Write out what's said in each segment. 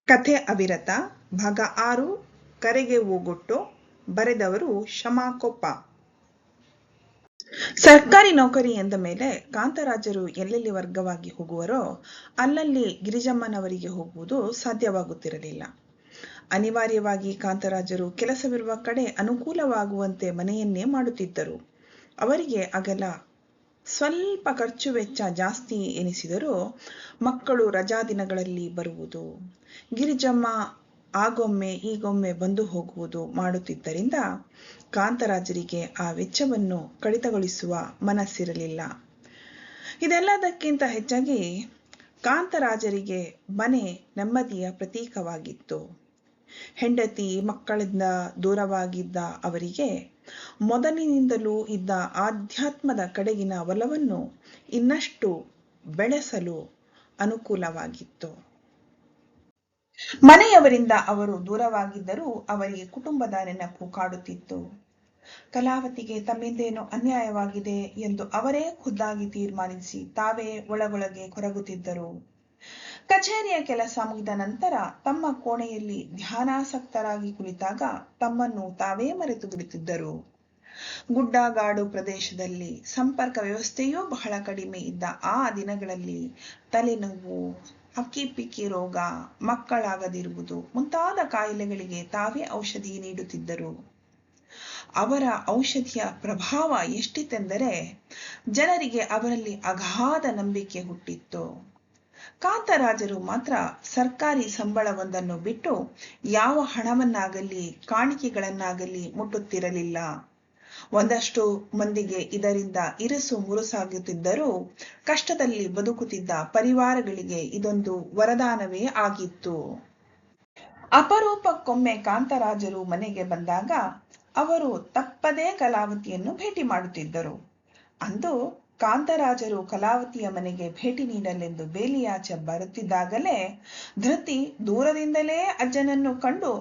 ಕಥೆ ಅವಿರತ ಭಾಗ 6 ಕರೆಗೆ ಓಗೊಟ್ಟು. ಬರೆದವರು ಶಮಾ ಕೊಪ್ಪ. ಸರ್ಕಾರಿ ನೌಕರಿ ಎಂದ ಮೇಲೆ ಕಾಂತರಾಜರು ಎಲ್ಲೆಲ್ಲಿ ವರ್ಗವಾಗಿ ಹೋಗುವರೋ ಅಲ್ಲಲ್ಲಿ ಗಿರಿಜಮ್ಮನವರಿಗೆ ಹೋಗುವುದು ಸಾಧ್ಯವಾಗುತ್ತಿರಲಿಲ್ಲ. ಅನಿವಾರ್ಯವಾಗಿ ಕಾಂತರಾಜರು ಕೆಲಸವಿರುವ ಕಡೆ ಅನುಕೂಲವಾಗುವಂತೆ ಮನೆಯನ್ನೇ ಮಾಡುತ್ತಿದ್ದರು. ಅವರಿಗೆ ಅಗಲ ಸ್ವಲ್ಪ ಖರ್ಚು ವೆಚ್ಚ ಜಾಸ್ತಿ ಎನಿಸಿದರೂ ಮಕ್ಕಳು ರಜಾ ದಿನಗಳಲ್ಲಿ ಬರುವುದು, ಗಿರಿಜಮ್ಮ ಆಗೊಮ್ಮೆ ಈಗೊಮ್ಮೆ ಬಂದು ಹೋಗುವುದು ಮಾಡುತ್ತಿದ್ದರಿಂದ ಕಾಂತರಾಜರಿಗೆ ಆ ವೆಚ್ಚವನ್ನು ಕಡಿತಗೊಳಿಸುವ ಮನಸ್ಸಿರಲಿಲ್ಲ. ಇದೆಲ್ಲದಕ್ಕಿಂತ ಹೆಚ್ಚಾಗಿ ಕಾಂತರಾಜರಿಗೆ ಮನೆ ನೆಮ್ಮದಿಯ ಪ್ರತೀಕವಾಗಿತ್ತು. ಹೆಂಡತಿ ಮಕ್ಕಳಿಂದ ದೂರವಾಗಿದ್ದ ಅವರಿಗೆ ಮೊದಲಿನಿಂದಲೂ ಇದ್ದ ಆಧ್ಯಾತ್ಮದ ಕಡೆಗಿನ ಒಲವನ್ನು ಇನ್ನಷ್ಟು ಬೆಳೆಸಲು ಅನುಕೂಲವಾಗಿತ್ತು. ಮನೆಯವರಿಂದ ಅವರು ದೂರವಾಗಿದ್ದರೂ ಅವರಿಗೆ ಕುಟುಂಬದ ನೆನಪು ಕಾಡುತ್ತಿತ್ತು. ಕಲಾವತಿಗೆ ತಮ್ಮಿಂದೇನೋ ಅನ್ಯಾಯವಾಗಿದೆ ಎಂದು ಅವರೇ ಖುದ್ದಾಗಿ ತೀರ್ಮಾನಿಸಿ ತಾವೇ ಒಳಗೊಳಗೆ ಕೊರಗುತ್ತಿದ್ದರು. ಕಚೇರಿಯ ಕೆಲಸ ಮುಗಿದ ನಂತರ ತಮ್ಮ ಕೋಣೆಯಲ್ಲಿ ಧ್ಯಾನಾಸಕ್ತರಾಗಿ ಕುಳಿತಾಗ ತಮ್ಮನ್ನು ತಾವೇ ಮರೆತು ಬಿಡುತ್ತಿದ್ದರು. ಗುಡ್ಡಗಾಡು ಪ್ರದೇಶದಲ್ಲಿ ಸಂಪರ್ಕ ವ್ಯವಸ್ಥೆಯೂ ಬಹಳ ಕಡಿಮೆ ಇದ್ದ ಆ ದಿನಗಳಲ್ಲಿ ತಲೆನೋವು, ಹಕ್ಕಿಪಿಕ್ಕಿ ರೋಗ, ಮಕ್ಕಳಾಗದಿರುವುದು ಮುಂತಾದ ಕಾಯಿಲೆಗಳಿಗೆ ತಾವೇ ಔಷಧಿ ನೀಡುತ್ತಿದ್ದರು. ಅವರ ಔಷಧಿಯ ಪ್ರಭಾವ ಎಷ್ಟಿತ್ತೆಂದರೆ ಜನರಿಗೆ ಅವರಲ್ಲಿ ಅಗಾಧ ನಂಬಿಕೆ ಹುಟ್ಟಿತ್ತು. ಕಾಂತರಾಜರು ಮಾತ್ರ ಸರ್ಕಾರಿ ಸಂಬಳವೊಂದನ್ನು ಬಿಟ್ಟು ಯಾವ ಹಣವನ್ನಾಗಲಿ ಕಾಣಿಕೆಗಳನ್ನಾಗಲಿ ಮುಟ್ಟುತ್ತಿರಲಿಲ್ಲ. ಒಂದಷ್ಟು ಮಂದಿಗೆ ಇದರಿಂದ ಇರುಸು ಮುರುಸಾಗುತ್ತಿದ್ದರೂ ಕಷ್ಟದಲ್ಲಿ ಬದುಕುತ್ತಿದ್ದ ಪರಿವಾರಗಳಿಗೆ ಇದೊಂದು ವರದಾನವೇ ಆಗಿತ್ತು. ಅಪರೂಪಕ್ಕೊಮ್ಮೆ ಕಾಂತರಾಜರು ಮನೆಗೆ ಬಂದಾಗ ಅವರು ತಪ್ಪದೇ ಕಲಾವತಿಯನ್ನು ಭೇಟಿ ಮಾಡುತ್ತಿದ್ದರು. ಅಂದು ಕಾಂತರಾಜರು ಕಲಾವತಿಯ ಮನೆಗೆ ಭೇಟಿ ನೀಡಲೆಂದು ಬೇಲಿಯಾಚೆ ಬರುತ್ತಿದ್ದಾಗಲೇ ಧೃತಿ ದೂರದಿಂದಲೇ ಅಜ್ಜನನ್ನು ಕಂಡು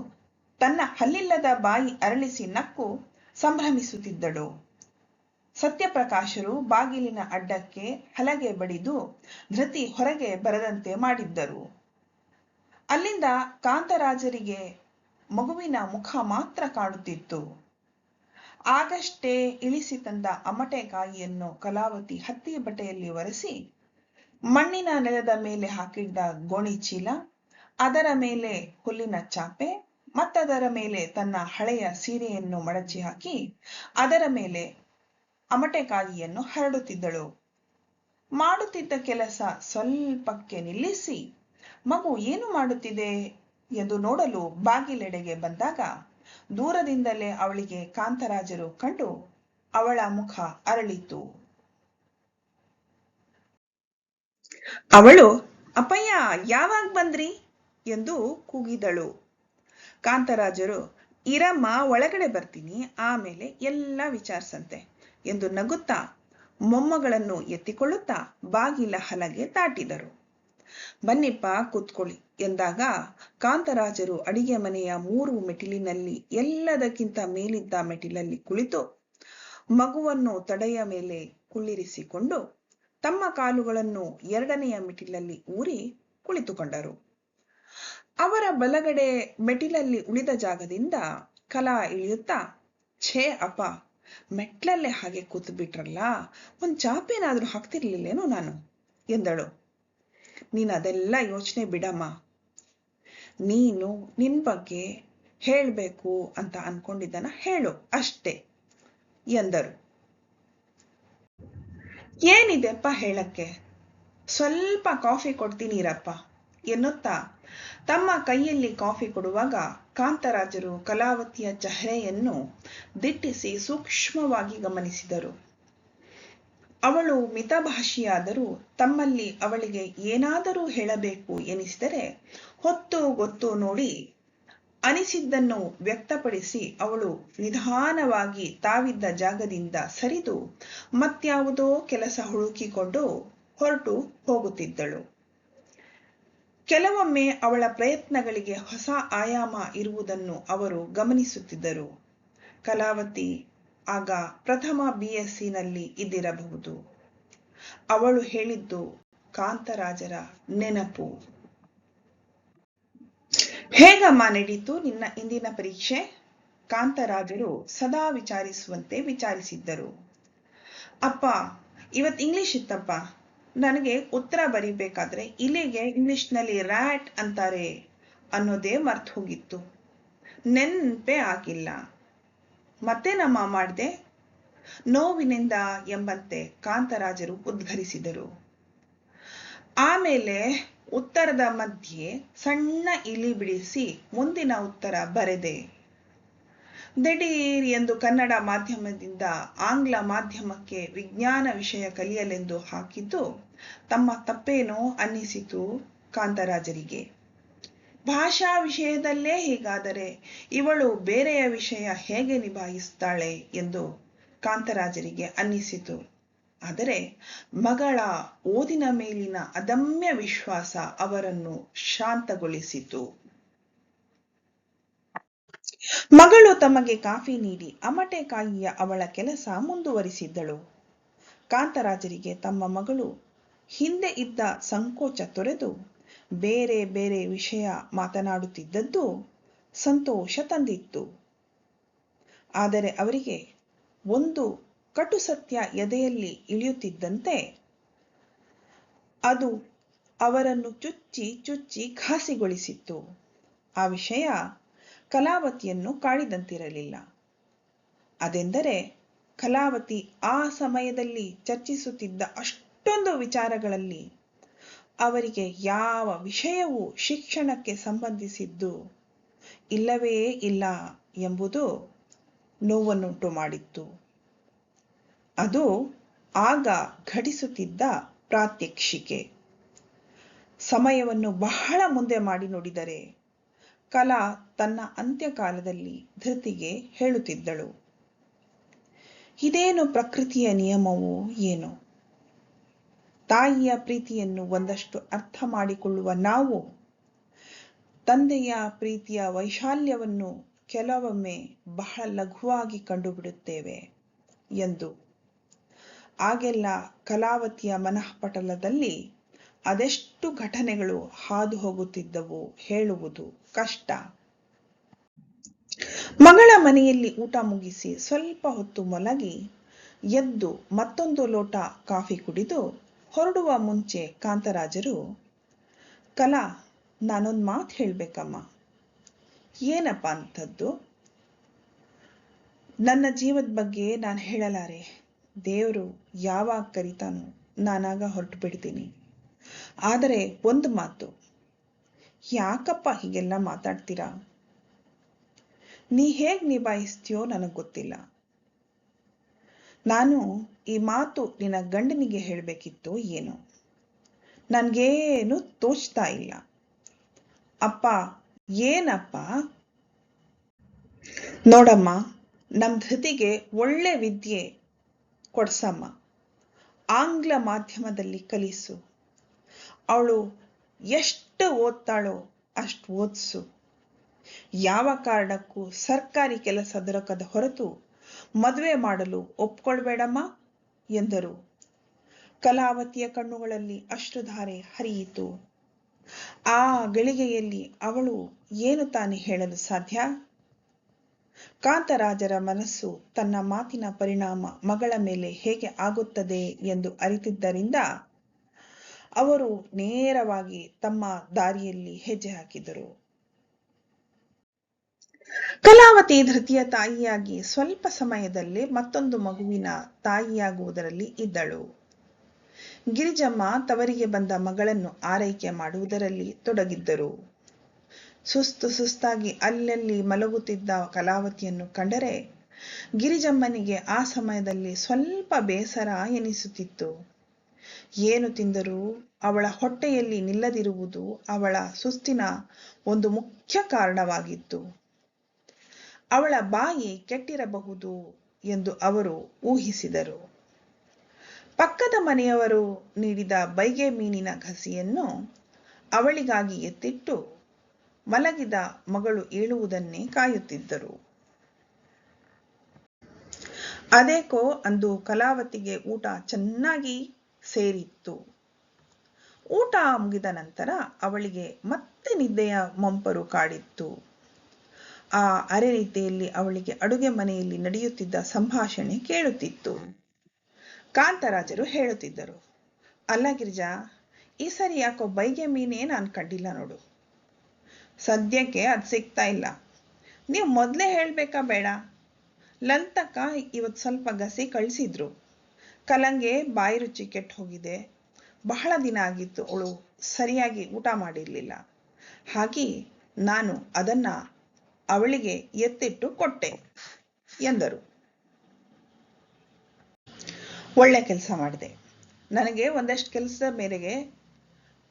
ತನ್ನ ಹಲ್ಲಿಲ್ಲದ ಬಾಯಿ ಅರಳಿಸಿ ನಕ್ಕು ಸಂಭ್ರಮಿಸುತ್ತಿದ್ದಳು. ಸತ್ಯಪ್ರಕಾಶರು ಬಾಗಿಲಿನ ಅಡ್ಡಕ್ಕೆ ಹಲಗೆ ಬಡಿದು ಧೃತಿ ಹೊರಗೆ ಬರದಂತೆ ಮಾಡಿದ್ದರು. ಅಲ್ಲಿಂದ ಕಾಂತರಾಜರಿಗೆ ಮಗುವಿನ ಮುಖ ಮಾತ್ರ ಕಾಣುತ್ತಿತ್ತು. ಆಗಷ್ಟೇ ಇಳಿಸಿ ತಂದ ಅಮಟೆಕಾಯಿಯನ್ನು ಕಲಾವತಿ ಹತ್ತಿ ಬಟ್ಟೆಯಲ್ಲಿ ಒರೆಸಿ ಮಣ್ಣಿನ ನೆಲದ ಮೇಲೆ ಹಾಕಿದ್ದ ಗೋಣಿ ಚೀಲ, ಅದರ ಮೇಲೆ ಹುಲ್ಲಿನ ಚಾಪೆ, ಮತ್ತದರ ಮೇಲೆ ತನ್ನ ಹಳೆಯ ಸೀರೆಯನ್ನು ಮಡಚಿ ಹಾಕಿ ಅದರ ಮೇಲೆ ಅಮಟೆಕಾಯಿಯನ್ನು ಹರಡುತ್ತಿದ್ದಳು. ಮಾಡುತ್ತಿದ್ದ ಕೆಲಸ ಸ್ವಲ್ಪಕ್ಕೆ ನಿಲ್ಲಿಸಿ ಮಗು ಏನು ಮಾಡುತ್ತಿದೆ ಎಂದು ನೋಡಲು ಬಾಗಿಲೆಡೆಗೆ ಬಂದಾಗ ದೂರದಿಂದಲೇ ಅವಳಿಗೆ ಕಾಂತರಾಜರು ಕಂಡು ಅವಳ ಮುಖ ಅರಳಿತು. ಅವಳು ಅಪ್ಪಯ್ಯ ಯಾವಾಗ ಬಂದ್ರಿ ಎಂದು ಕೂಗಿದಳು. ಕಾಂತರಾಜರು ಇರಮ್ಮ ಒಳಗಡೆ ಬರ್ತೀನಿ, ಆಮೇಲೆ ಎಲ್ಲ ವಿಚಾರಿಸಂತೆ ಎಂದು ನಗುತ್ತಾ ಮೊಮ್ಮಗಳನ್ನು ಎತ್ತಿಕೊಳ್ಳುತ್ತಾ ಬಾಗಿಲ ಹಲಗೆ ದಾಟಿದರು. ಬನ್ನಿಪ್ಪ ಕೂತ್ಕೊಳ್ಳಿ ಎಂದಾಗ ಕಾಂತರಾಜರು ಅಡಿಗೆ ಮನೆಯ 3 ಮೆಟ್ಟಿಲಿನಲ್ಲಿ ಎಲ್ಲದಕ್ಕಿಂತ ಮೇಲಿದ್ದ ಮೆಟ್ಟಿಲಲ್ಲಿ ಕುಳಿತು ಮಗುವನ್ನು ತಡೆಯ ಮೇಲೆ ಕುಳ್ಳಿರಿಸಿಕೊಂಡು ತಮ್ಮ ಕಾಲುಗಳನ್ನು 2ನೆಯ ಮೆಟ್ಟಿಲಲ್ಲಿ ಊರಿ ಕುಳಿತುಕೊಂಡರು. ಅವರ ಬಲಗಡೆ ಮೆಟ್ಟಿಲಲ್ಲಿ ಉಳಿದ ಜಾಗದಿಂದ ಕಲಾ ಇಳಿಯುತ್ತಾ, ಛೇ ಅಪ್ಪ, ಮೆಟ್ಲಲ್ಲೇ ಹಾಗೆ ಕೂತು ಬಿಟ್ರಲ್ಲ, ಒಂದು ಚಾಪೇನಾದ್ರೂ ಹಾಕ್ತಿರ್ಲಿಲ್ಲೇನೋ ನಾನು ಎಂದಳು. ನೀನು ಅದೆಲ್ಲ ಯೋಚನೆ ಬಿಡಮ್ಮ, ನೀನು ನಿನ್ ಬಗ್ಗೆ ಹೇಳ್ಬೇಕು ಅಂತ ಅನ್ಕೊಂಡಿದ್ದನ ಹೇಳು ಅಷ್ಟೇ ಎಂದರು. ಏನಿದೆಪ್ಪ ಹೇಳಕ್ಕೆ, ಸ್ವಲ್ಪ ಕಾಫಿ ಕೊಡ್ತೀನಿರಪ್ಪ ಎನ್ನುತ್ತಾ ತಮ್ಮ ಕೈಯಲ್ಲಿ ಕಾಫಿ ಕೊಡುವಾಗ ಕಾಂತರಾಜರು ಕಲಾವತಿಯ ಚಹರೆಯನ್ನು ದಿಟ್ಟಿಸಿ ಸೂಕ್ಷ್ಮವಾಗಿ ಗಮನಿಸಿದರು. ಅವಳು ಮಿತಭಾಷಿಯಾದರೂ ತಮ್ಮಲ್ಲಿ ಅವಳಿಗೆ ಏನಾದರೂ ಹೇಳಬೇಕು ಎನಿಸಿದರೆ ಹೊತ್ತು ಗೊತ್ತು ನೋಡಿ ಅನಿಸಿದ್ದನ್ನು ವ್ಯಕ್ತಪಡಿಸಿ ಅವಳು ನಿಧಾನವಾಗಿ ತಾವಿದ್ದ ಜಾಗದಿಂದ ಸರಿದು ಮತ್ಯಾವುದೋ ಕೆಲಸ ಹುಡುಕಿಕೊಂಡು ಹೊರಟು ಹೋಗುತ್ತಿದ್ದಳು. ಕೆಲವೊಮ್ಮೆ ಅವಳ ಪ್ರಯತ್ನಗಳಿಗೆ ಹೊಸ ಆಯಾಮ ಇರುವುದನ್ನು ಅವರು ಗಮನಿಸುತ್ತಿದ್ದರು. ಕಲಾವತಿ ಆಗ ಪ್ರಥಮ BSc ಇದ್ದಿರಬಹುದು. ಅವಳು ಹೇಳಿದ್ದು ಕಾಂತರಾಜರ ನೆನಪು. ಹೇಗಮ್ಮ ನಡೀತು ನಿನ್ನ ಇಂದಿನ ಪರೀಕ್ಷೆ? ಕಾಂತರಾಜರು ಸದಾ ವಿಚಾರಿಸುವಂತೆ ವಿಚಾರಿಸಿದ್ದರು. ಅಪ್ಪ, ಇವತ್ತು ಇಂಗ್ಲಿಷ್ ಇತ್ತಪ್ಪ. ನನಗೆ ಉತ್ತರ ಬರೀಬೇಕಾದ್ರೆ ಇಲ್ಲಿಗೆ ಇಂಗ್ಲಿಷ್ನಲ್ಲಿ ರ್ಯಾಟ್ ಅಂತಾರೆ ಅನ್ನೋದೇ ಮರ್ತು ಹೋಗಿತ್ತು. ನೆನ್ಪೇ ಆಗಿಲ್ಲ. ಮತ್ತೇನಮ್ಮ ಮಾಡ್ದೆ? ನೋವಿನಿಂದ ಎಂಬಂತೆ ಕಾಂತರಾಜರು ಉದ್ಘರಿಸಿದರು. ಆಮೇಲೆ ಉತ್ತರದ ಮಧ್ಯೆ ಸಣ್ಣ ಇಲಿ ಬಿಡಿಸಿ ಮುಂದಿನ ಉತ್ತರ ಬರೆದೆ. ದಿಢೀರ್ ಎಂದು ಕನ್ನಡ ಮಾಧ್ಯಮದಿಂದ ಆಂಗ್ಲ ಮಾಧ್ಯಮಕ್ಕೆ ವಿಜ್ಞಾನ ವಿಷಯ ಕಲಿಯಲೆಂದು ಹಾಕಿದ್ದು ತಮ್ಮ ತಪ್ಪೇನೋ ಅನ್ನಿಸಿತು ಕಾಂತರಾಜರಿಗೆ. ಭಾಷಾ ವಿಷಯದಲ್ಲೇ ಹೀಗಾದರೆ ಇವಳು ಬೇರೆಯ ವಿಷಯ ಹೇಗೆ ನಿಭಾಯಿಸ್ತಾಳೆ ಎಂದು ಕಾಂತರಾಜರಿಗೆ ಅನ್ನಿಸಿತು. ಆದರೆ ಮಗಳ ಓದಿನ ಮೇಲಿನ ಅದಮ್ಯ ವಿಶ್ವಾಸ ಅವರನ್ನು ಶಾಂತಗೊಳಿಸಿತು. ಮಗಳು ತಮಗೆ ಕಾಫಿ ನೀಡಿ ಅಮಟೆಕಾಯಿಯ ಅವಳ ಕೆಲಸ ಮುಂದುವರಿಸಿದ್ದಳು. ಕಾಂತರಾಜರಿಗೆ ತಮ್ಮ ಮಗಳು ಹಿಂದೆ ಇದ್ದ ಸಂಕೋಚ ತೊರೆದು ಬೇರೆ ಬೇರೆ ವಿಷಯ ಮಾತನಾಡುತ್ತಿದ್ದದ್ದು ಸಂತೋಷ ತಂದಿತ್ತು. ಆದರೆ ಅವರಿಗೆ ಒಂದು ಕಟು ಸತ್ಯ ಎದೆಯಲ್ಲಿ ಇಳಿಯುತ್ತಿದ್ದಂತೆ ಅದು ಅವರನ್ನು ಚುಚ್ಚಿ ಚುಚ್ಚಿ ಘಾಸಿಗೊಳಿಸಿತ್ತು. ಆ ವಿಷಯ ಕಲಾವತಿಯನ್ನು ಕಾಡಿದಂತಿರಲಿಲ್ಲ. ಅದೆಂದರೆ ಕಲಾವತಿ ಆ ಸಮಯದಲ್ಲಿ ಚರ್ಚಿಸುತ್ತಿದ್ದ ಅಷ್ಟೊಂದು ವಿಚಾರಗಳಲ್ಲಿ ಅವರಿಗೆ ಯಾವ ವಿಷಯವೂ ಶಿಕ್ಷಣಕ್ಕೆ ಸಂಬಂಧಿಸಿದ್ದು ಇಲ್ಲವೇ ಇಲ್ಲ ಎಂಬುದು ನೋವನ್ನುಂಟು ಮಾಡಿತ್ತು. ಅದು ಆಗ ಘಟಿಸುತ್ತಿದ್ದ ಪ್ರಾತ್ಯಕ್ಷಿಕೆ. ಸಮಯವನ್ನು ಬಹಳ ಮುಂದೆ ಮಾಡಿ ನೋಡಿದರೆ ಕಲಾ ತನ್ನ ಅಂತ್ಯಕಾಲದಲ್ಲಿ ಧೃತಿಗೆ ಹೇಳುತ್ತಿದ್ದಳು, ಇದೇನು ಪ್ರಕೃತಿಯ ನಿಯಮವೋ ಏನೋ. ತಾಯಿಯ ಪ್ರೀತಿಯನ್ನು ಒಂದಷ್ಟು ಅರ್ಥ ಮಾಡಿಕೊಳ್ಳುವ ನಾವು ತಂದೆಯ ಪ್ರೀತಿಯ ವೈಶಾಲ್ಯವನ್ನು ಕೆಲವೊಮ್ಮೆ ಬಹಳ ಲಘುವಾಗಿ ಕಂಡುಬಿಡುತ್ತೇವೆ ಎಂದು. ಆಗೆಲ್ಲ ಕಲಾವತಿಯ ಮನಃಪಟಲದಲ್ಲಿ ಅದೆಷ್ಟು ಘಟನೆಗಳು ಹಾದು ಹೋಗುತ್ತಿದ್ದವು ಹೇಳುವುದು ಕಷ್ಟ. ಮಗಳ ಮನೆಯಲ್ಲಿ ಊಟ ಮುಗಿಸಿ ಸ್ವಲ್ಪ ಹೊತ್ತು ಮಲಗಿ ಎದ್ದು ಮತ್ತೊಂದು ಲೋಟ ಕಾಫಿ ಕುಡಿದು ಹೊರಡುವ ಮುಂಚೆ ಕಾಂತರಾಜರು, ಕಲಾ, ನಾನೊಂದು ಮಾತು ಹೇಳ್ಬೇಕಮ್ಮ. ಏನಪ್ಪ ಅಂಥದ್ದು? ನನ್ನ ಜೀವದ ಬಗ್ಗೆ ನಾನು ಹೇಳಲಾರೆ. ದೇವರು ಯಾವಾಗ ಕರಿತಾನೋ ನಾನಾಗ ಹೊರಟು ಬಿಡ್ತೀನಿ. ಆದರೆ ಒಂದು ಮಾತು, ಯಾಕಪ್ಪ ಹೀಗೆಲ್ಲ ಮಾತಾಡ್ತೀರಾ? ನೀ ಹೇಗೆ ನಿಭಾಯಿಸ್ತೀಯೋ ನನಗೆ ಗೊತ್ತಿಲ್ಲ. ನಾನು ಈ ಮಾತು ನಿನ್ನ ಗಂಡನಿಗೆ ಹೇಳಬೇಕಿತ್ತು ಏನೋ. ನನಗೇನು ತೋಚ್ತಾ ಇಲ್ಲ. ಅಪ್ಪ, ಏನಪ್ಪ? ನೋಡಮ್ಮ, ನಮ್ಮ ಧೃತಿಗೆ ಒಳ್ಳೆ ವಿದ್ಯೆ ಕೊಡ್ಸಮ್ಮ. ಆಂಗ್ಲ ಮಾಧ್ಯಮದಲ್ಲಿ ಕಲಿಸು. ಅವಳು ಎಷ್ಟು ಓದ್ತಾಳೋ ಅಷ್ಟು ಓದಿಸು. ಯಾವ ಕಾರಣಕ್ಕೂ ಸರ್ಕಾರಿ ಕೆಲಸ ದೊರಕದ ಹೊರತು ಮದುವೆ ಮಾಡಲು ಒಪ್ಕೊಳ್ಬೇಡಮ್ಮ ಎಂದರು. ಕಲಾವತಿಯ ಕಣ್ಣುಗಳಲ್ಲಿ ಅಶ್ರುಧಾರೆ ಹರಿಯಿತು. ಆ ಗಳಿಗೆಯಲ್ಲಿ ಅವಳು ಏನು ತಾನೇ ಹೇಳಲು ಸಾಧ್ಯ? ಕಾಂತರಾಜರ ಮನಸ್ಸು ತನ್ನ ಮಾತಿನ ಪರಿಣಾಮ ಮಗಳ ಮೇಲೆ ಹೇಗೆ ಆಗುತ್ತದೆ ಎಂದು ಅರಿತಿದ್ದರಿಂದ ಅವರು ನೇರವಾಗಿ ತಮ್ಮ ದಾರಿಯಲ್ಲಿ ಹೆಜ್ಜೆ ಹಾಕಿದರು. ಕಲಾವತಿ ಧೃತಿಯ ತಾಯಿಯಾಗಿ ಸ್ವಲ್ಪ ಸಮಯದಲ್ಲೇ ಮತ್ತೊಂದು ಮಗುವಿನ ತಾಯಿಯಾಗುವುದರಲ್ಲಿ ಇದ್ದಳು. ಗಿರಿಜಮ್ಮ ತವರಿಗೆ ಬಂದ ಮಗಳನ್ನು ಆರೈಕೆ ಮಾಡುವುದರಲ್ಲಿ ತೊಡಗಿದ್ದರು. ಸುಸ್ತಾಗಿ ಅಲ್ಲಲ್ಲಿ ಮಲಗುತ್ತಿದ್ದ ಕಲಾವತಿಯನ್ನು ಕಂಡರೆ ಗಿರಿಜಮ್ಮನಿಗೆ ಆ ಸಮಯದಲ್ಲಿ ಸ್ವಲ್ಪ ಬೇಸರ ಎನಿಸುತ್ತಿತ್ತು. ಏನು ತಿಂದರೂ ಅವಳ ಹೊಟ್ಟೆಯಲ್ಲಿ ನಿಲ್ಲದಿರುವುದು ಅವಳ ಸುಸ್ತಿನ ಒಂದು ಮುಖ್ಯ ಕಾರಣವಾಗಿತ್ತು. ಅವಳ ಬಾಯಿ ಕೆಟ್ಟಿರಬಹುದು ಎಂದು ಅವರು ಊಹಿಸಿದರು. ಪಕ್ಕದ ಮನೆಯವರು ನೀಡಿದ ಬೈಗೆ ಮೀನಿನ ಘಸಿಯನ್ನು ಅವಳಿಗಾಗಿ ಎತ್ತಿಟ್ಟು ಮಲಗಿದ ಮಗಳು ಏಳುವುದನ್ನೇ ಕಾಯುತ್ತಿದ್ದರು. ಅದೇಕೋ ಅಂದು ಕಲಾವತಿಗೆ ಊಟ ಚೆನ್ನಾಗಿ ಸೇರಿತ್ತು. ಊಟ ಮುಗಿದ ನಂತರ ಅವಳಿಗೆ ಮತ್ತೆ ನಿದ್ದೆಯ ಮಂಪರು ಕಾಡಿತ್ತು. ಆ ಅರೆನಿದ್ದೆಯಲ್ಲಿ ಅವಳಿಗೆ ಅಡುಗೆ ಮನೆಯಲ್ಲಿ ನಡೆಯುತ್ತಿದ್ದ ಸಂಭಾಷಣೆ ಕೇಳುತ್ತಿತ್ತು. ಕಾಂತರಾಜರು ಹೇಳುತ್ತಿದ್ದರು, ಅಲ್ಲ ಗಿರಿಜಾ, ಈ ಸರಿ ಯಾಕೋ ಬೈಗೆ ಮೀನೇ ನಾನು ಕಂಡಿಲ್ಲ ನೋಡು. ಸದ್ಯಕ್ಕೆ ಅದು ಸಿಗ್ತಾ ಇಲ್ಲ. ನೀವು ಮೊದಲೇ ಹೇಳಬೇಕಾ ಬೇಡ? ಲಂತಕ್ಕ ಇವತ್ತು ಸ್ವಲ್ಪ ಗಸಿ ಕಳಿಸಿದ್ರು. ಕಲಂಗೆ ಬಾಯಿ ರುಚಿ ಕೆಟ್ಟು ಹೋಗಿದೆ. ಬಹಳ ದಿನ ಆಗಿತ್ತು ಅವಳು ಸರಿಯಾಗಿ ಊಟ ಮಾಡಿರಲಿಲ್ಲ. ಹಾಗೆ ನಾನು ಅದನ್ನ ಅವಳಿಗೆ ಎತ್ತಿಟ್ಟು ಕೊಟ್ಟೆ ಎಂದರು. ಒಳ್ಳೆ ಕೆಲಸ ಮಾಡಿದೆ. ನನಗೆ ಒಂದಷ್ಟು ಕೆಲಸದ ಮೇರೆಗೆ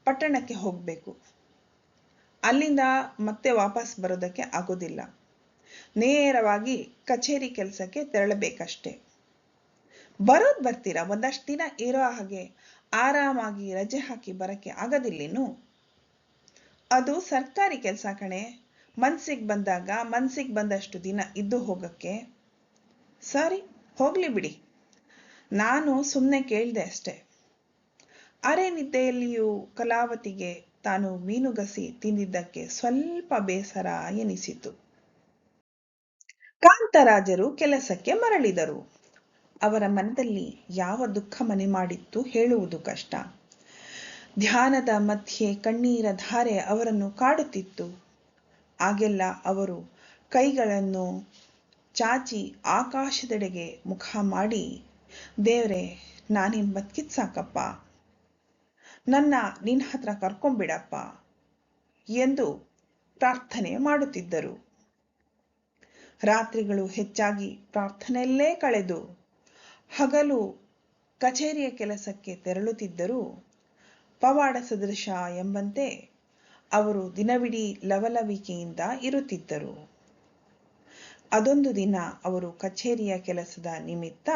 ಪಟ್ಟಣಕ್ಕೆ ಹೋಗಬೇಕು. ಅಲ್ಲಿಂದ ಮತ್ತೆ ವಾಪಸ್ ಬರೋದಕ್ಕೆ ಆಗೋದಿಲ್ಲ. ನೇರವಾಗಿ ಕಚೇರಿ ಕೆಲಸಕ್ಕೆ ತೆರಳಬೇಕಷ್ಟೆ. ಬರೋದು ಬರ್ತೀರಾ, ಒಂದಷ್ಟು ದಿನ ಇರೋ ಹಾಗೆ ಆರಾಮಾಗಿ ರಜೆ ಹಾಕಿ ಬರಕ್ಕೆ ಆಗದಿಲ್ಲೇನು? ಅದು ಸರ್ಕಾರಿ ಕೆಲಸ ಕಣೆ. ಮನ್ಸಿಗೆ ಬಂದಾಗ ಮನ್ಸಿಗೆ ಬಂದಷ್ಟು ದಿನ ಇದ್ದು ಹೋಗಕ್ಕೆ. ಸರಿ, ಹೋಗ್ಲಿ ಬಿಡಿ. ನಾನು ಸುಮ್ಮನೆ ಕೇಳಿದೆ ಅಷ್ಟೆ. ಅರೆ ನಿದ್ದೆಯಲ್ಲಿಯೂ ಕಲಾವತಿಗೆ ತಾನು ಮೀನುಗಸಿ ತಿಂದಿದ್ದಕ್ಕೆ ಸ್ವಲ್ಪ ಬೇಸರ ಎನಿಸಿತು. ಕಾಂತರಾಜರು ಕೆಲಸಕ್ಕೆ ಮರಳಿದರು. ಅವರ ಮನದಲ್ಲಿ ಯಾವ ದುಃಖ ಮನೆ ಮಾಡಿತ್ತು ಹೇಳುವುದು ಕಷ್ಟ. ಧ್ಯಾನದ ಮಧ್ಯೆ ಕಣ್ಣೀರ ಧಾರೆ ಅವರನ್ನು ಕಾಡುತ್ತಿತ್ತು. ಆಗೆಲ್ಲ ಅವರು ಕೈಗಳನ್ನು ಚಾಚಿ ಆಕಾಶದೆಡೆಗೆ ಮುಖ ಮಾಡಿ, ದೇವ್ರೆ, ನಾನಿನ್ ಬದುಕಿದ್ ಸಾಕಪ್ಪ, ನನ್ನ ನಿನ್ನ ಹತ್ರ ಕರ್ಕೊಂಬಿಡಪ್ಪ ಎಂದು ಪ್ರಾರ್ಥನೆ ಮಾಡುತ್ತಿದ್ದರು. ರಾತ್ರಿಗಳು ಹೆಚ್ಚಾಗಿ ಪ್ರಾರ್ಥನೆಯಲ್ಲೇ ಕಳೆದು ಹಗಲು ಕಚೇರಿಯ ಕೆಲಸಕ್ಕೆ ತೆರಳುತ್ತಿದ್ದರೂ ಪವಾಡ ಸದೃಶ ಎಂಬಂತೆ ಅವರು ದಿನವಿಡೀ ಲವಲವಿಕೆಯಿಂದ ಇರುತ್ತಿದ್ದರು. ಅದೊಂದು ದಿನ ಅವರು ಕಚೇರಿಯ ಕೆಲಸದ ನಿಮಿತ್ತ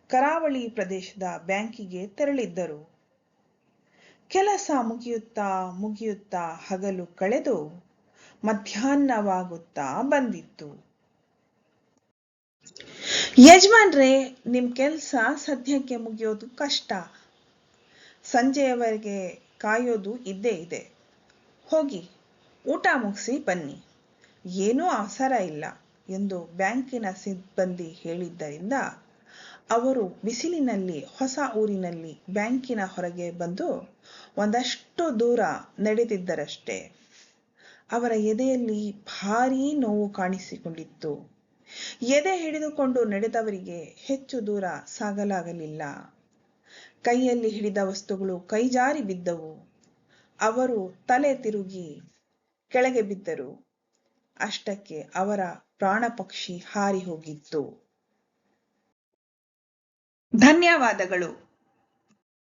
ಕರಾವಳಿ ಪ್ರದೇಶದ ಬ್ಯಾಂಕಿಗೆ ತೆರಳಿದ್ದರು. ಕೆಲಸ ಮುಗಿಯುತ್ತಾ ಹಗಲು ಕಳೆದು ಮಧ್ಯಾಹ್ನವಾಗುತ್ತಾ ಬಂದಿತ್ತು. ಯಜಮಾನ್ರೇ, ನಿಮ್ ಕೆಲಸ ಸದ್ಯಕ್ಕೆ ಮುಗಿಯೋದು ಕಷ್ಟ. ಸಂಜೆಯವರೆಗೆ ಕಾಯೋದು ಇದ್ದೇ ಇದೆ. ಹೋಗಿ ಊಟ ಮುಗಿಸಿ ಬನ್ನಿ. ಏನೂ ಅವಸರ ಇಲ್ಲ ಎಂದು ಬ್ಯಾಂಕಿನ ಸಿಬ್ಬಂದಿ ಹೇಳಿದ್ದರಿಂದ ಅವರು ಬಿಸಿಲಿನಲ್ಲಿ ಹೊಸ ಊರಿನಲ್ಲಿ ಬ್ಯಾಂಕಿನ ಹೊರಗೆ ಬಂದು ಒಂದಷ್ಟು ದೂರ ನಡೆದಿದ್ದರಷ್ಟೇ. ಅವರ ಎದೆಯಲ್ಲಿ ಭಾರೀ ನೋವು ಕಾಣಿಸಿಕೊಂಡಿತ್ತು. ಎದೆ ಹಿಡಿದುಕೊಂಡು ನಡೆದವರಿಗೆ ಹೆಚ್ಚು ದೂರ ಸಾಗಲಾಗಲಿಲ್ಲ. ಕೈಯಲ್ಲಿ ಹಿಡಿದ ವಸ್ತುಗಳು ಕೈಜಾರಿ ಬಿದ್ದವು. ಅವರು ತಲೆ ತಿರುಗಿ ಕೆಳಗೆ ಬಿದ್ದರು. ಅಷ್ಟಕ್ಕೆ ಅವರ ಪ್ರಾಣಪಕ್ಷಿ ಹಾರಿ ಹೋಗಿತ್ತು. ಧನ್ಯವಾದಗಳು.